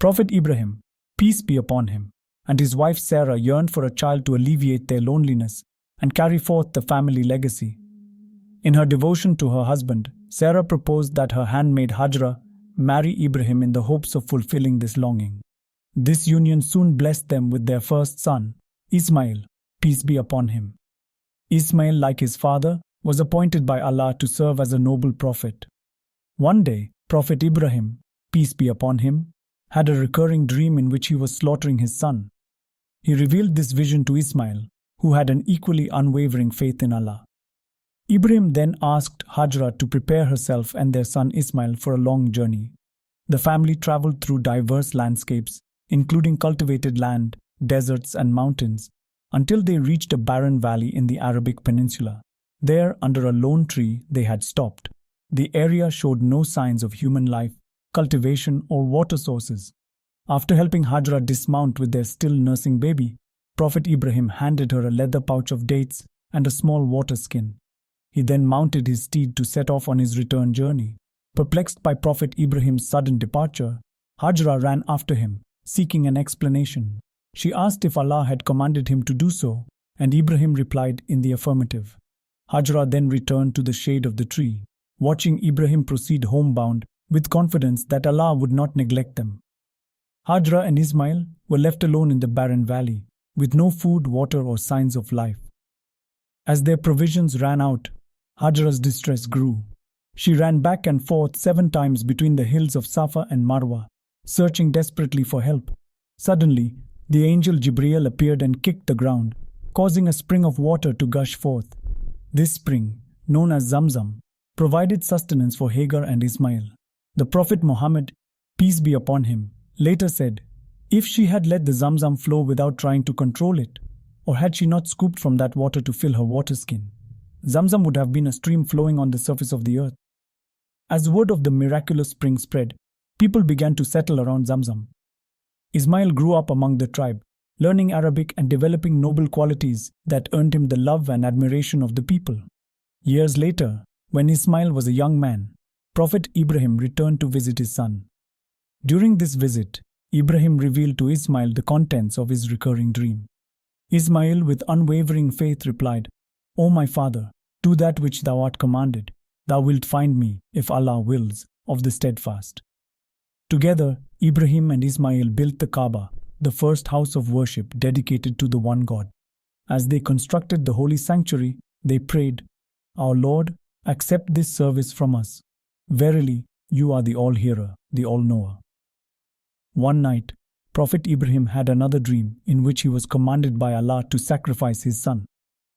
Prophet Ibrahim, peace be upon him, and his wife Sarah yearned for a child to alleviate their loneliness and carry forth the family legacy. In her devotion to her husband, Sarah proposed that her handmaid Hajra marry Ibrahim in the hopes of fulfilling this longing. This union soon blessed them with their first son, Ismail, peace be upon him. Ismail, like his father, was appointed by Allah to serve as a noble prophet. One day, Prophet Ibrahim, peace be upon him, had a recurring dream in which he was slaughtering his son. He revealed this vision to Ismail, who had an equally unwavering faith in Allah. Ibrahim then asked Hajra to prepare herself and their son Ismail for a long journey. The family traveled through diverse landscapes, including cultivated land, deserts, and mountains, until they reached a barren valley in the Arabic Peninsula. There, under a lone tree, they had stopped. The area showed no signs of human life, cultivation, or water sources. After helping Hajra dismount with their still nursing baby, Prophet Ibrahim handed her a leather pouch of dates and a small water skin. He then mounted his steed to set off on his return journey. Perplexed by Prophet Ibrahim's sudden departure, Hajra ran after him, seeking an explanation. She asked if Allah had commanded him to do so, and Ibrahim replied in the affirmative. Hajra then returned to the shade of the tree, watching Ibrahim proceed homebound with confidence that Allah would not neglect them. Hajra and Ismail were left alone in the barren valley, with no food, water, or signs of life. As their provisions ran out, Hajra's distress grew. She ran back and forth 7 times between the hills of Safa and Marwa, searching desperately for help. Suddenly, the angel Jibreel appeared and kicked the ground, causing a spring of water to gush forth. This spring, known as Zamzam, provided sustenance for Hagar and Ismail. The Prophet Muhammad, peace be upon him, later said, if she had let the Zamzam flow without trying to control it, or had she not scooped from that water to fill her water skin, Zamzam would have been a stream flowing on the surface of the earth. As word of the miraculous spring spread, people began to settle around Zamzam. Ismail grew up among the tribe, learning Arabic and developing noble qualities that earned him the love and admiration of the people. Years later, when Ismail was a young man, Prophet Ibrahim returned to visit his son. During this visit, Ibrahim revealed to Ismail the contents of his recurring dream. Ismail, with unwavering faith, replied, O my father, do that which thou art commanded. Thou wilt find me, if Allah wills, of the steadfast. Together, Ibrahim and Ismail built the Kaaba, the first house of worship dedicated to the one God. As they constructed the holy sanctuary, they prayed, Our Lord, accept this service from us. Verily, you are the all-hearer, the all-knower. One night, Prophet Ibrahim had another dream in which he was commanded by Allah to sacrifice his son.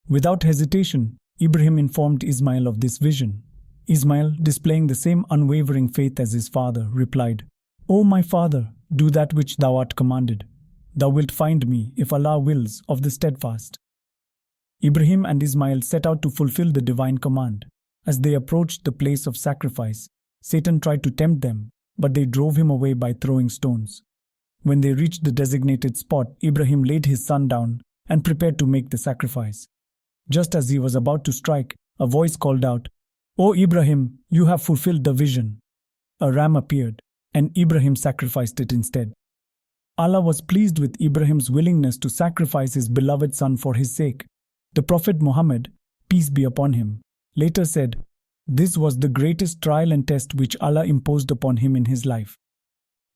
Without hesitation, Ibrahim informed Ismail of this vision. Ismail, displaying the same unwavering faith as his father, replied, O my father, do that which thou art commanded. Thou wilt find me, if Allah wills, of the steadfast. Ibrahim and Ismail set out to fulfill the divine command. As they approached the place of sacrifice, Satan tried to tempt them, but they drove him away by throwing stones. When they reached the designated spot, Ibrahim laid his son down and prepared to make the sacrifice. Just as he was about to strike, a voice called out, O Ibrahim, you have fulfilled the vision. A ram appeared, and Ibrahim sacrificed it instead. Allah was pleased with Ibrahim's willingness to sacrifice his beloved son for his sake. The Prophet Muhammad, peace be upon him, later said, This was the greatest trial and test which Allah imposed upon him in his life.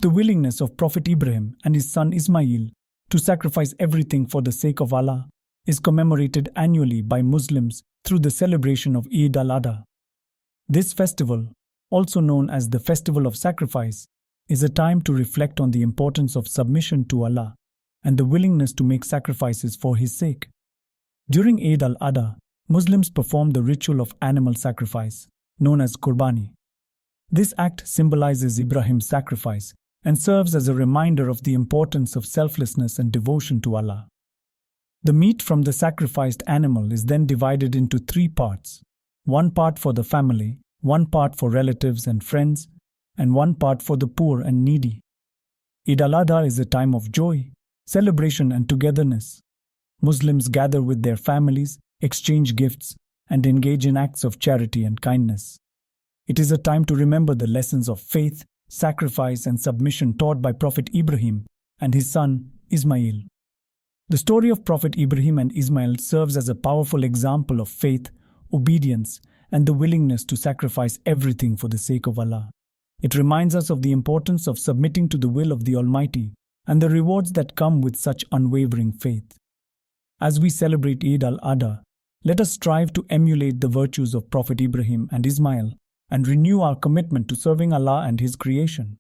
The willingness of Prophet Ibrahim and his son Ismail to sacrifice everything for the sake of Allah is commemorated annually by Muslims through the celebration of ul-adha. This festival, also known as the Festival of Sacrifice, is a time to reflect on the importance of submission to Allah and the willingness to make sacrifices for His sake. During Eid al-Adha, Muslims perform the ritual of animal sacrifice, known as Qurbani. This act symbolizes Ibrahim's sacrifice and serves as a reminder of the importance of selflessness and devotion to Allah. The meat from the sacrificed animal is then divided into 3 parts, 1 part for the family, 1 part for relatives and friends, and 1 part for the poor and needy. Eid al-Adha is a time of joy, celebration and togetherness. Muslims gather with their families, exchange gifts, and engage in acts of charity and kindness. It is a time to remember the lessons of faith, sacrifice, and submission taught by Prophet Ibrahim and his son Ismail. The story of Prophet Ibrahim and Ismail serves as a powerful example of faith, obedience, and the willingness to sacrifice everything for the sake of Allah. It reminds us of the importance of submitting to the will of the Almighty and the rewards that come with such unwavering faith. As we celebrate Eid al-Adha, let us strive to emulate the virtues of Prophet Ibrahim and Ismail and renew our commitment to serving Allah and His creation.